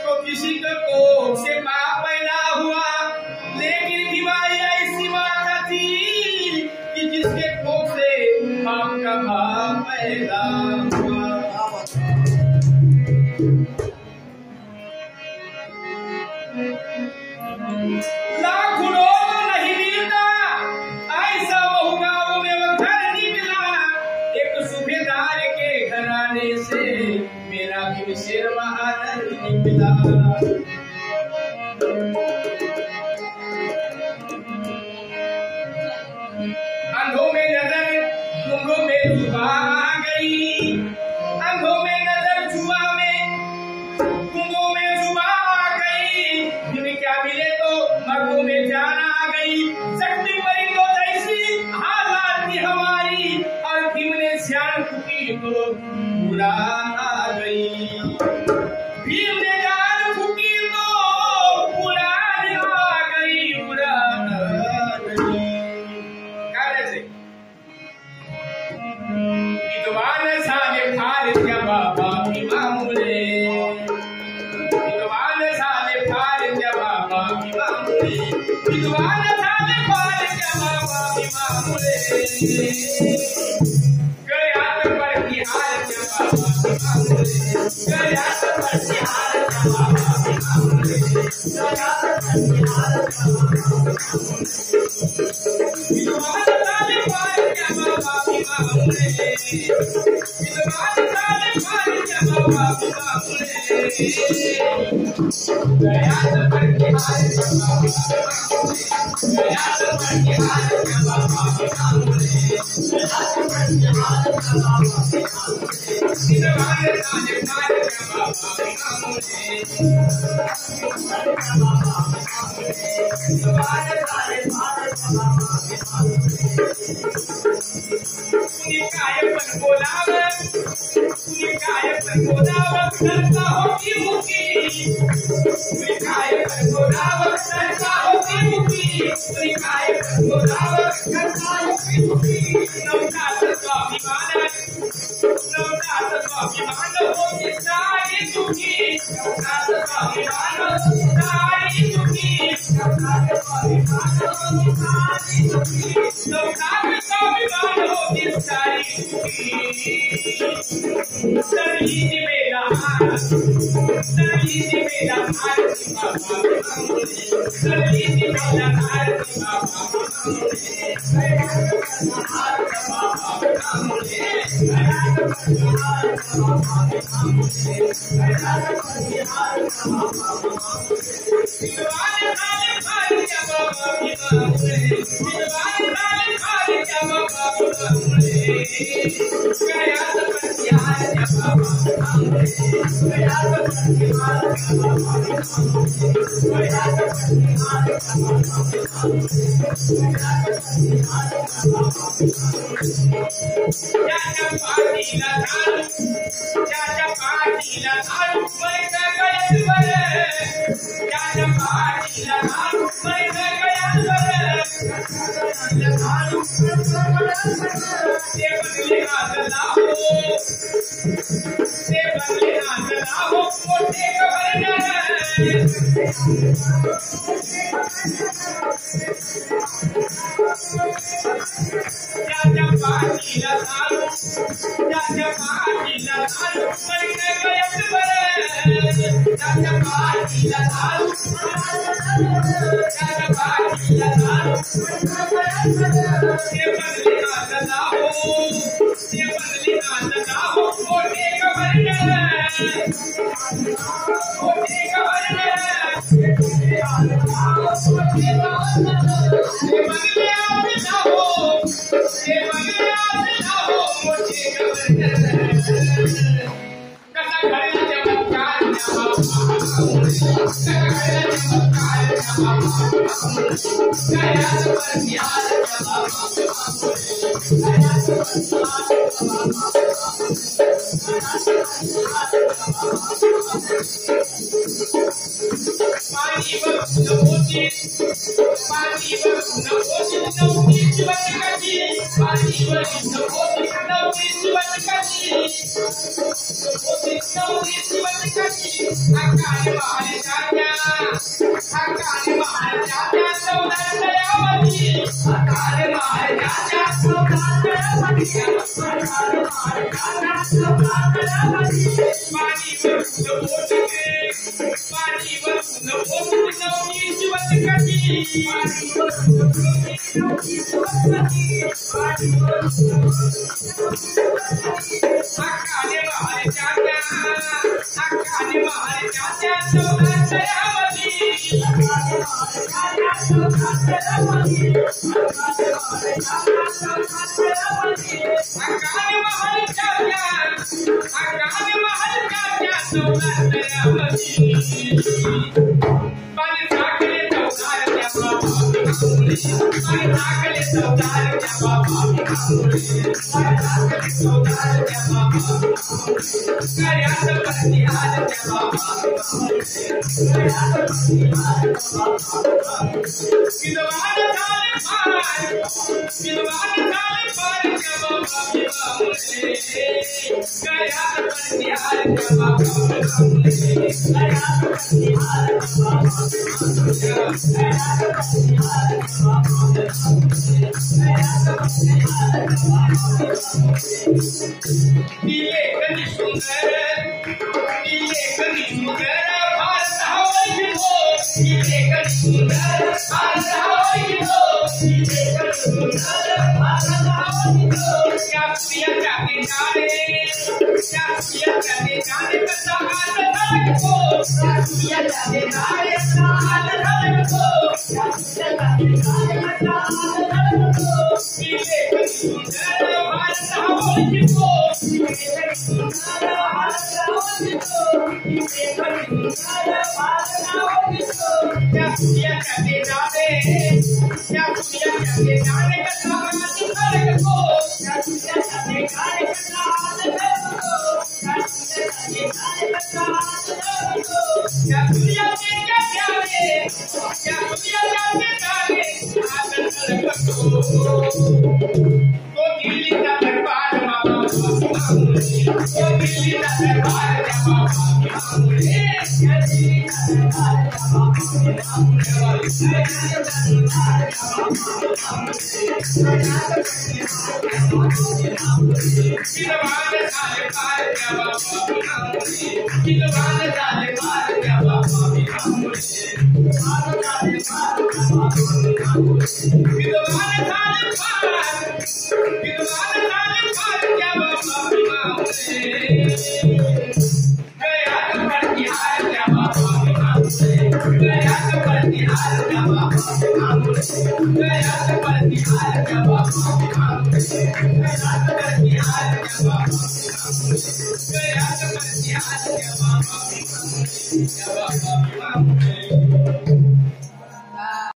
तो किसी का कोख से माँ पैदा हुआ, लेकिन बीमारी ऐसी माता थी कि जिसके कोख से आपका भाव पैदा हुआ। लाखों लोग नहीं मिलता ऐसा बहु गाँव में वो घर निकला, एक सूबेदार के घराने से मेरा भी शेर बहादुर निकला। अंधों में नजर गूंगों में जुबा आ गई, अंधों में नजर जुआ में गूंगों में जुबा आ गई, जिन्हें क्या मिले तो मर्दों में जान आ गई। शक्ति परी तो ऐसी हालात थी हमारी, और भीम ने श्याम फूकी तो बुरा आ गई। भीम ने जान फूकी तो बुरा आ गई, बुरा आ गई। कैसे विद्वान साले फार क्या बाबा की मामूले, विद्वान साले फार क्या बाबा की मामूले, विद्वान साले फार क्या बाबा की मामूले, गया तो पर की हार क्या बाबा की मामूले, गया तो पर की हार क्या बाबा की मामूले, गया तो पर की हार क्या बाबा की मामूले, विद्वान साले फार क्या बाबा की मामूले, विद्वान साले फार क्या बाबा की मामूले, गया तो पर की हार क्या बाबा की मामूले, गया तो पर की हार क्या बाबा की मामूले, गया तो पर की हार क्या बाबा की मामूले, विद्वान साले फार क्या बाबा की मामूले, विद्वान साले फार क्या बाबा की मामूले। सुनी कायपन बोलावा, सुनी कायपन बोलावा, करता होगी मुकी, सुनी कायपन बोलावा, करता होगी मुकी, सुनी कायपन बोलावा, करता होगी मुकी। नवनाथ स्वाभिमान, नवनाथ स्वाभिमान होगी सारी दुखी, नवनाथ स्वाभिमान सारी दुखी, नवनाथ स्वाभिमान होगी सारी दुखी, नवनाथ स्वाभिमान होगी सारी दुखी। सरली मेरा हार, सरली मेरा हार बाबा की मामूले, सरली मेरा हार बाबा की मामूले, हार बाबा की मामूले, हार बाबा की मामूले, हार बाबा की मामूले। विद्वान साले फार क्या बाबा की मामूले, विद्वान साले फार क्या बाबा की मामूले, गया तो पर की हार क्या बाबा की मामूले, गया तो पर की हार क्या बाबा की मामूले, गया तो पर की हार क्या बाबा की मामूले, गया तो पर की हार क्या बाबा की मामूले। चाचा पाटीला धारू, चाचा पाटीला धारू, मर गया बर, चाचा पाटीला धारू, मर गया बर, धारू से बदले हाथ लाओ, से बदले हाथ लाओ, मोटे गवर्नर, चाचा पाटीला धारू, चाचा पाटीला धारू, मर गया बर, चाचा पाटीला धारू, चाचा पाटीला धारू, से बदले हाथ लाओ, से बदले हाथ लाओ, मोटे गवर्नर, मोटे गवर्नर, से बदले हाथ लाओ, मोटे गवर्नर, से बदले हाथ लाओ, से बदले हाथ लाओ, मोटे गवर्नर। कथा घड़ी चमत्कार क्या बाबा, कथा घड़ी चमत्कार क्या बाबा, गया तो पर की हार क्या बाबा, गया तो पर की हार क्या बाबा, पानी बरस होती, पानी बरस होती, नौकी जीवन कटी, पानी बरस होती, नौकी जीवन कटी, होती नौकी जीवन कटी, अकाल महाराज चाचा सौदार दयावती अकाल महाराज चाचा सौदार दयावती पानी वर नवनी जीवन कटी अकाल महाराज चाचा सौदार दयावती नीले कनी सुंदर भारत हवाई हो नीले कनी सुंदर भारत हवाई हो नीले कनी सुंदर भारत हवाई हो क्या पिया जाने कसा हाथ धड़क को क्या पिया जाने कसा हाथ धड़क को क्या पिया जाने कसा हाथ धड़क को नीले कनी सुंदर भारत हवाई हो नीले कनी सुंदर भारत हवाई हो नीले कनी सुंदर भारत हवाई हो क्या पिया जाने कसा हाथ धड़क को क्या पिया जाने कसा हाथ धड़क को क्या दुनिया में क्या जाने क्या दुनिया जाने तो दिल्ली का दरबार बाबा तो दिल्ली का दरबार बाबा क्या दिल्ली का दरबार Thank you.